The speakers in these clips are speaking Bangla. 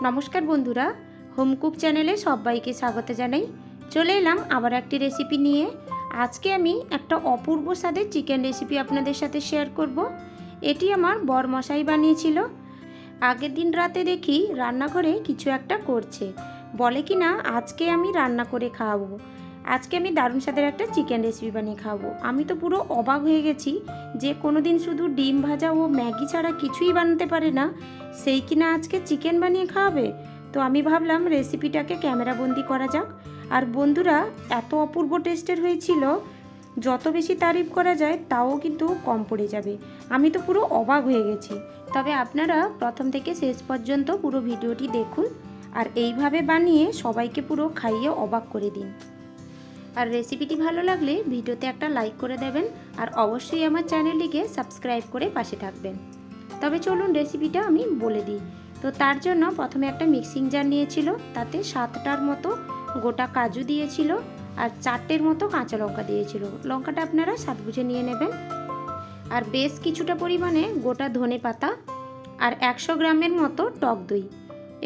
নমস্কার বন্ধুরা, হোম কুক চ্যানেলে সবাইকে স্বাগত জানাই। চলে এলাম আবার একটি রেসিপি নিয়ে। আজকে আমি একটা অপূর্ব স্বাদের চিকেন রেসিপি আপনাদের সাথে শেয়ার করব। এটি আমার বরমশাই বানিয়েছিল। আগের দিন রাতে দেখি রান্নাঘরে কিছু একটা করছে, বলে কি না আজকে আমি রান্না করে খাওয়াবো। আজকে আমি দারুণ স্বাদের একটা চিকেন রেসিপি বানিয়ে খাওয়াবো। আমি তো পুরো অবাক হয়ে গেছি যে কোনো দিন শুধু ডিম ভাজা ও ম্যাগি ছাড়া কিছুই বানাতে পারে না, সেই কিনা আজকে চিকেন বানিয়ে খাওয়াবে। তো আমি ভাবলাম রেসিপিটাকে ক্যামেরাবন্দি করা যাক। আর বন্ধুরা, এত অপূর্ব টেস্টের হয়েছিল, যত বেশি তারিফ করা যায় তাও কিন্তু কম পড়ে যাবে। আমি তো পুরো অবাক হয়ে গেছি। তবে আপনারা প্রথম থেকে শেষ পর্যন্ত পুরো ভিডিওটি দেখুন আর এইভাবে বানিয়ে সবাইকে পুরো খাইয়ে অবাক করে দিন। আর রেসিপিটি ভালো লাগলে ভিডিওতে একটা লাইক করে দেবেন আর অবশ্যই আমার চ্যানেলটিকে সাবস্ক্রাইব করে পাশে থাকবেন। তবে চলুন রেসিপিটা আমি বলে দিই। তো তার জন্য প্রথমে একটা মিক্সিং জার নিয়েছিল, তাতে 7টার মতো গোটা কাজু দিয়েছিল আর 4টের মতো কাঁচা লঙ্কা দিয়েছিল। লঙ্কাটা আপনারা স্বাদ বুঝে নিয়ে নেবেন। আর বেশ কিছুটা পরিমাণে গোটা ধনে পাতা আর 100 গ্রামের মতো টক দই।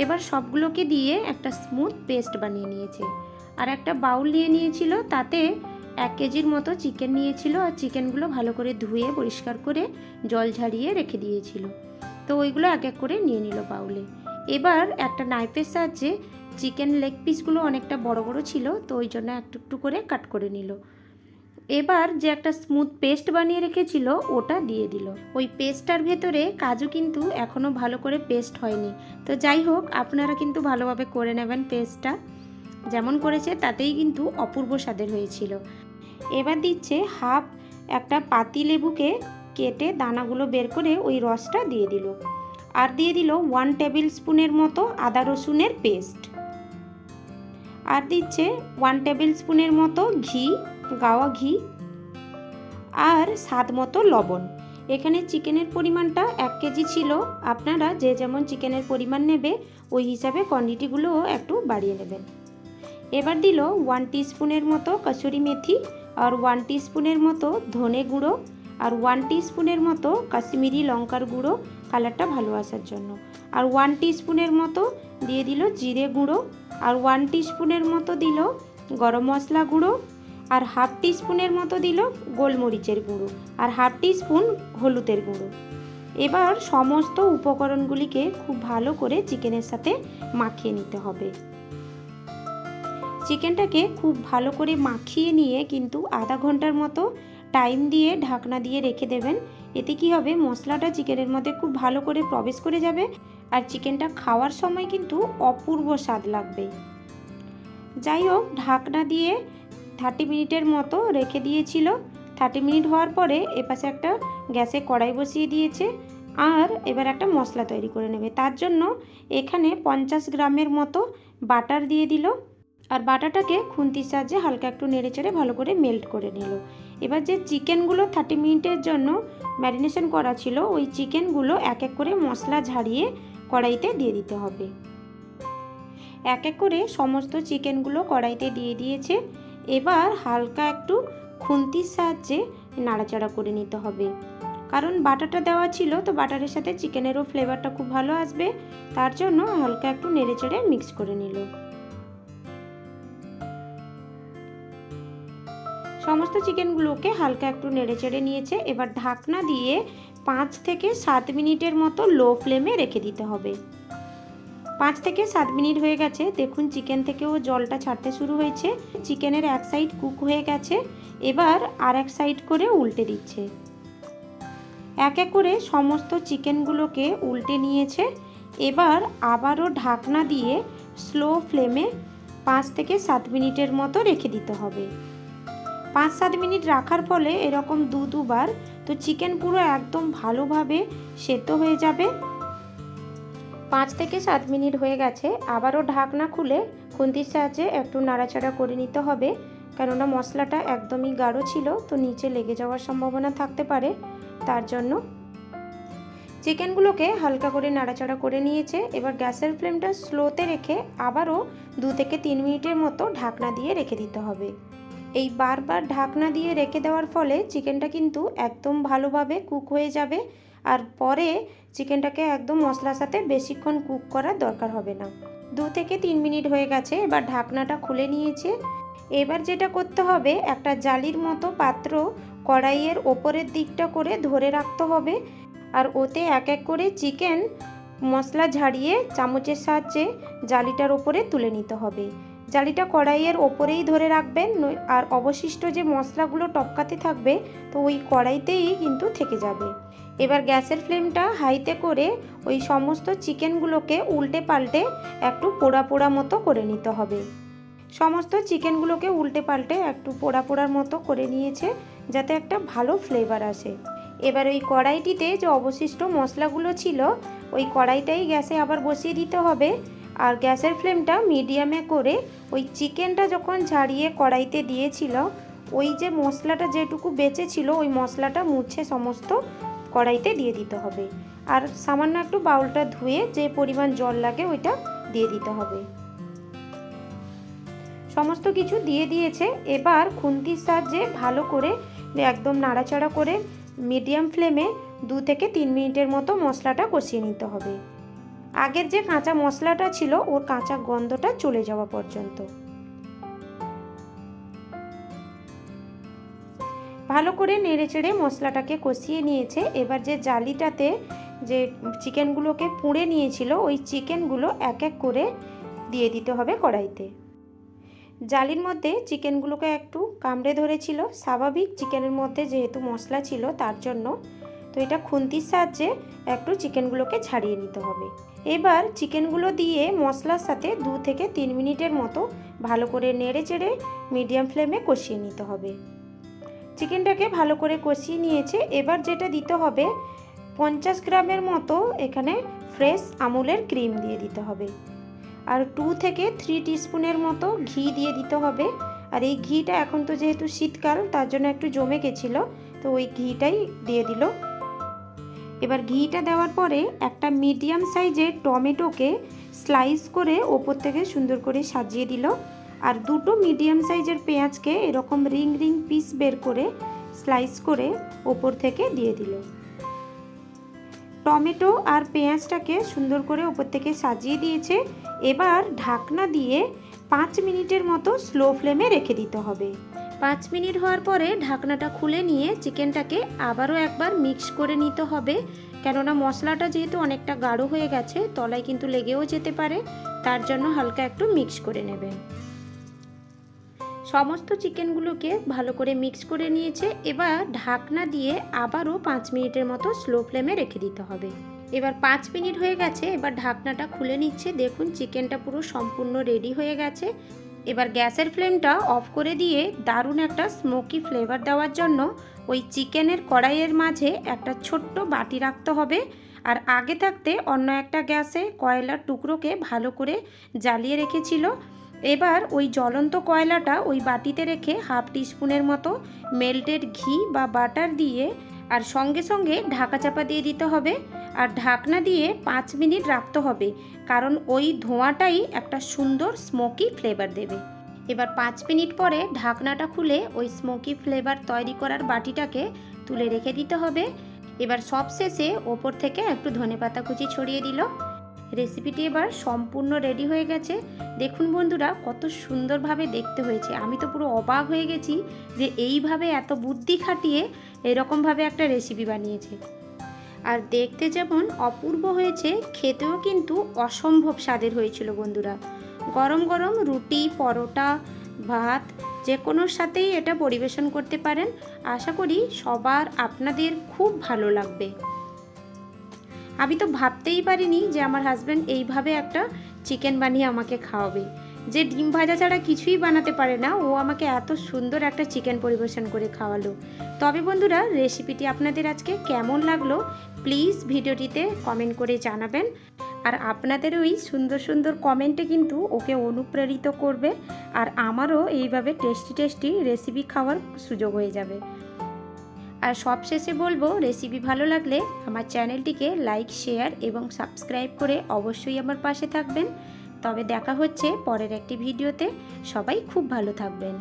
এবার সবগুলোকে দিয়ে একটা স্মুথ পেস্ট বানিয়ে নিয়েছে। আর একটা বাউল নিয়ে নিয়েছিল, তাতে 1 কেজির মতো চিকেন নিয়েছিল আর চিকেনগুলো ভালো করে ধুয়ে পরিষ্কার করে জল ঝাড়িয়ে রেখে দিয়েছিল। তো ওইগুলো এক এক করে নিয়ে নিল বাউলে। এবার একটা নাইফের সাহায্যে চিকেন লেগ পিসগুলো অনেকটা বড় বড় ছিল, তো ওই জন্য একটু একটু করে কাট করে নিল। এবার যে একটা স্মুথ পেস্ট বানিয়ে রেখেছিল ওটা দিয়ে দিল। ওই পেস্টটার ভেতরে কাজু কিন্তু এখনও ভালো করে পেস্ট হয়নি, তো যাই হোক আপনারা কিন্তু ভালোভাবে করে নেবেন। পেস্টটা যেমন করেছে তাতেই কিন্তু অপূর্ব স্বাদের হয়েছিল। এবার দিচ্ছে হাফ একটা পাতি লেবুকে কেটে দানাগুলো বের করে ওই রসটা দিয়ে দিল। আর দিয়ে দিল 1 টেবিল স্পুনের মতো আদা রসুনের পেস্ট। আর দিচ্ছে 1 টেবিল স্পুনের মতো ঘি, গাওয়া ঘি, আর স্বাদ মতো লবণ। এখানে চিকেনের পরিমাণটা 1 কেজি ছিল, আপনারা যে যেমন চিকেনের পরিমাণ নেবে ওই হিসাবে কোয়ান্টিটিগুলোও একটু বাড়িয়ে নেবেন। এবার দিল 1 টিস্পুনের মতো কসুরি মেথি আর 1 টিস্পুনের মতো ধনে গুঁড়ো আর 1 টিস্পুনের মতো কাশ্মীরি লঙ্কার গুঁড়ো কালারটা ভালো আসার জন্য। আর 1 টিস্পুনের মতো দিয়ে দিল জিরে গুঁড়ো আর 1 টিস্পুনের মতো দিল গরম মশলা গুঁড়ো আর হাফ টিস্পুনের মতো দিল গোলমরিচের গুঁড়ো আর হাফ টিস্পুন হলুদের গুঁড়ো। এবার সমস্ত উপকরণগুলিকে খুব ভালো করে চিকেনের সাথে মাখিয়ে নিতে হবে। চিকেনটাকে খুব ভালো করে মাখিয়ে নিয়ে কিন্তু আধা ঘন্টার মতো টাইম দিয়ে ঢাকনা দিয়ে রেখে দেবেন। এতে কি হবে, মশলাটা চিকেনের মধ্যে খুব ভালো করে প্রবেশ করে যাবে আর চিকেনটা খাওয়ার সময় কিন্তু অপূর্ব স্বাদ লাগবে। যাই হোক, ঢাকনা দিয়ে 30 মিনিটের মতো রেখে দিয়েছিল। 30 মিনিট হওয়ার পরে এপাশে একটা গ্যাসে কড়াই বসিয়ে দিয়েছে আর এবার একটা মশলা তৈরি করে নেবে। তার জন্য এখানে 50 গ্রামের মতো বাটার দিয়ে দিল আর বাটাটাকে খুন্তির সাহায্যে হালকা একটু নেড়েচেড়ে ভালো করে মেল্ট করে নিল। এবার যে চিকেনগুলো 30 মিনিটের জন্য ম্যারিনেশন করা ছিল ওই চিকেনগুলো এক এক করে মশলা ঝাড়িয়ে কড়াইতে দিয়ে দিতে হবে। এক এক করে সমস্ত চিকেনগুলো কড়াইতে দিয়ে দিয়েছে। এবার হালকা একটু খুন্তির সাহায্যে নাড়াচাড়া করে নিতে হবে, কারণ বাটারটা দেওয়া ছিল তো বাটারের সাথে চিকেনেরও ফ্লেভারটা খুব ভালো আসবে, তার জন্য হালকা একটু নেড়েচেড়ে মিক্স করে নিল। সমস্ত চিকেনগুলোকে হালকা একটু নেড়েচেড়ে নিয়েছে। এবার ঢাকনা দিয়ে 5 থেকে 7 মিনিটের মতো লো ফ্লেমে রেখে দিতে হবে। 5 থেকে 7 মিনিট হয়ে গেছে, দেখুন চিকেন থেকেও জলটা ছাড়তে শুরু হয়েছে। চিকেনের এক সাইড কুক হয়ে গেছে, এবার আর এক সাইড করে উল্টে দিচ্ছে। এক এক করে সমস্ত চিকেনগুলোকে উল্টে নিয়েছে। এবার আবারও ঢাকনা দিয়ে স্লো ফ্লেমে 5 থেকে 7 মিনিটের মতো রেখে দিতে হবে। 5-7 মিনিট রাখার ফলে এরকম দুবার তো চিকেন পুরো একদম ভালোভাবে সেদ্ধ হয়ে যাবে। 5 থেকে 7 মিনিট হয়ে গেছে, আবারও ঢাকনা খুলে খুন্তির সাহায্যে একটু নাড়াচাড়া করে নিতে হবে, কেননা মশলাটা একদমই গাঢ় ছিল, তো নিচে লেগে যাওয়ার সম্ভাবনা থাকতে পারে। তার জন্য চিকেনগুলোকে হালকা করে নাড়াচাড়া করে নিয়েছে। এবার গ্যাসের ফ্লেমটা স্লোতে রেখে আবারও 2 থেকে 3 মিনিটের মতো ঢাকনা দিয়ে রেখে দিতে হবে। এই বারবার ঢাকনা দিয়ে রেখে দেওয়ার ফলে চিকেনটা কিন্তু একদম ভালোভাবে কুক হয়ে যাবে আর পরে চিকেনটাকে একদম মশলার সাথে বেশিক্ষণ কুক করার দরকার হবে না। 2 থেকে 3 মিনিট হয়ে গেছে। এবার ঢাকনাটা খুলে নিয়েছে। এবার যেটা করতে হবে, একটা জালির মতো পাত্র কড়াইয়ের ওপরের দিকটা করে ধরে রাখতে হবে, আর ওতে এক এক করে চিকেন মশলা ঝাড়িয়ে চামচের সাহায্যে জালিটার ওপরে তুলে নিতে হবে। জালিটা কড়াইয়ের ওপরেই ধরে রাখবেন, আর অবশিষ্ট যে মশলাগুলো টপকাতে থাকবে তো ওই কড়াইতেই কিন্তু থেকে যাবে। এবার গ্যাসের ফ্লেমটা হাইতে করে ওই সমস্ত চিকেনগুলোকে উল্টে পাল্টে একটু পোড়া পোড়া মতো করে নিতে হবে। সমস্ত চিকেনগুলোকে উল্টে পাল্টে একটু পোড়া পোড়ার মতো করে নিয়েছে, যাতে একটা ভালো ফ্লেভার আসে। এবার ওই কড়াইটিতে যে অবশিষ্ট মশলাগুলো ছিল ওই কড়াইটাই গ্যাসে আবার বসিয়ে দিতে হবে, আর গ্যাসের ফ্লেমটা মিডিয়ামে করে ওই চিকেনটা যখন ঝাড়িয়ে কড়াইতে দিয়েছিল ওই যে মশলাটা যেটুকু বেঁচে ছিল ওই মশলাটা মুছে সমস্ত কড়াইতে দিয়ে দিতে হবে, আর সামান্য একটু বাউলটা ধুয়ে যে পরিমাণ জল লাগে ওইটা দিয়ে দিতে হবে। সমস্ত কিছু দিয়ে দিয়েছে। এবার খুন্তির সাহায্যে ভালো করে একদম নাড়াচাড়া করে মিডিয়াম ফ্লেমে 2 থেকে 3 মিনিটের মতো মশলাটা কষিয়ে নিতে হবে, আগের যে কাঁচা মশলাটা ছিল ওর কাঁচা গন্ধটা চলে যাওয়া পর্যন্ত। ভালো করে নেড়েচেড়ে মশলাটাকে কষিয়ে নিয়েছে। এবার যে জালিটাতে যে চিকেনগুলোকে পুড়ে নিয়েছিল ওই চিকেনগুলো এক এক করে দিয়ে দিতে হবে কড়াইতে। জালির মধ্যে চিকেনগুলোকে একটু কামড়ে ধরেছিল, স্বাভাবিক চিকেনের মধ্যে যেহেতু মশলা ছিল তার জন্য। তো এটা খুন্তির সাহায্যে একটু চিকেনগুলোকে ছাড়িয়ে নিতে হবে। এবার চিকেনগুলো দিয়ে মশলার সাথে 2 থেকে 3 মিনিটের মতো ভালো করে নেড়ে চেড়ে মিডিয়াম ফ্লেমে কষিয়ে নিতে হবে। চিকেনটাকে ভালো করে কষিয়ে নিয়েছে। এবার যেটা দিতে হবে 50 গ্রামের মতো এখানে ফ্রেশ আমুলের ক্রিম দিয়ে দিতে হবে, আর 2 থেকে 3 টিস্পুনের মতো ঘি দিয়ে দিতে হবে। আর এই ঘিটা এখন তো যেহেতু শীতকাল তার জন্য একটু জমে গেছিলো, তো ওই ঘিটাই দিয়ে দিল। এবার ঘিটা দেওয়ার পরে একটা মিডিয়াম সাইজের টমেটোকে স্লাইস করে ওপর থেকে সুন্দর করে সাজিয়ে দিল, আর 2টো মিডিয়াম সাইজের পেঁয়াজকে এরকম রিং রিং পিস বের করে স্লাইস করে ওপর থেকে দিয়ে দিল। টমেটো আর পেঁয়াজটাকে সুন্দর করে ওপর থেকে সাজিয়ে দিয়েছে। এবার ঢাকনা দিয়ে 5 মিনিটের মতো স্লো ফ্লেমে রেখে দিতে হবে। 5 মিনিট হওয়ার পরে ঢাকনাটা খুলে নিয়ে চিকেনটাকে আবারও একবার মিক্স করে নিতে হবে, কেননা মশলাটা যেহেতু অনেকটা গাঢ় হয়ে গেছে তলায় কিন্তু লেগেও যেতে পারে, তার জন্য হালকা একটু মিক্স করে নেবেন। সমস্ত চিকেনগুলোকে ভালো করে মিক্স করে নিয়েছে। এবার ঢাকনা দিয়ে আবারও 5 মিনিটের মতো স্লো ফ্লেমে রেখে দিতে হবে। এবার 5 মিনিট হয়ে গেছে। এবার ঢাকনাটা খুলে নিচ্ছে। দেখুন চিকেনটা পুরো সম্পূর্ণ রেডি হয়ে গেছে। এবার গ্যাসের ফ্লেমটা অফ করে দিয়ে দারুণ একটা স্মোকি ফ্লেভার দেওয়ার জন্য ওই চিকেনের কড়াইয়ের মাঝে একটা ছোট্ট বাটি রাখতে হবে, আর আগে থাকতে অন্য একটা গ্যাসে কয়লার টুকরোকে ভালো করে জ্বালিয়ে রেখেছিল। এবার ওই জ্বলন্ত কয়লাটা ওই বাটিতে রেখে 1/2 টিস্পুনের মতো মেল্টেড ঘি বা বাটার দিয়ে আর সঙ্গে সঙ্গে ঢাকা চাপা দিয়ে দিতে হবে, আর ঢাকনা দিয়ে 5 মিনিট রাখতে হবে, কারণ ওই ধোঁয়াটাই একটা সুন্দর স্মোকি ফ্লেভার দেবে। এবার 5 মিনিট পরে ঢাকনাটা খুলে ওই স্মোকি ফ্লেভার তৈরি করার বাটিটাকে তুলে রেখে দিতে হবে। এবার সবশেষে ওপর থেকে একটু ধনেপাতা কুচি ছড়িয়ে দিল। রেসিপিটি এবার সম্পূর্ণ রেডি হয়ে গেছে। দেখুন বন্ধুরা কত সুন্দরভাবে দেখতে হয়েছে। আমি তো পুরো অবাক হয়ে গেছি যে এইভাবে এত বুদ্ধি খাটিয়ে এরকমভাবে একটা রেসিপি বানিয়েছে। আর দেখতে যেমন অপূর্ব হয়েছে, খেতেও কিন্তু অসম্ভব স্বাদের হয়েছিল বন্ধুরা। গরম গরম রুটি, পরোটা, ভাত যে কোনোর সাথেই এটা পরিবেশন করতে পারেন। আশা করি সবার আপনাদের খুব ভালো লাগবে। আমি তো ভাবতেই পারিনি যে আমার হাজব্যান্ড এইভাবে একটা চিকেন বানিয়ে আমাকে খাওয়াবে। যে ডিম ভাজা ছাড়া কিছুই বানাতে পারে না, ও আমাকে এত সুন্দর একটা চিকেন পরিবেশন করে খাওয়ালো। তবে বন্ধুরা রেসিপিটি আপনাদের আজকে কেমন লাগলো প্লিজ ভিডিওটিতে কমেন্ট করে জানাবেন। আর আপনাদের ওই সুন্দর সুন্দর কমেন্টে কিন্তু ওকে অনুপ্রেরিত করবে, আর আমারও এইভাবে টেস্টি টেস্টি রেসিপি খাওয়ার সুযোগ হয়ে যাবে। আর সবশেষে বলবো, রেসিপি ভালো লাগলে আমার চ্যানেলটিকে লাইক, শেয়ার এবং সাবস্ক্রাইব করে অবশ্যই আমার পাশে থাকবেন। তবে দেখা হচ্ছে পরের একটি ভিডিওতে। সবাই খুব ভালো থাকবেন।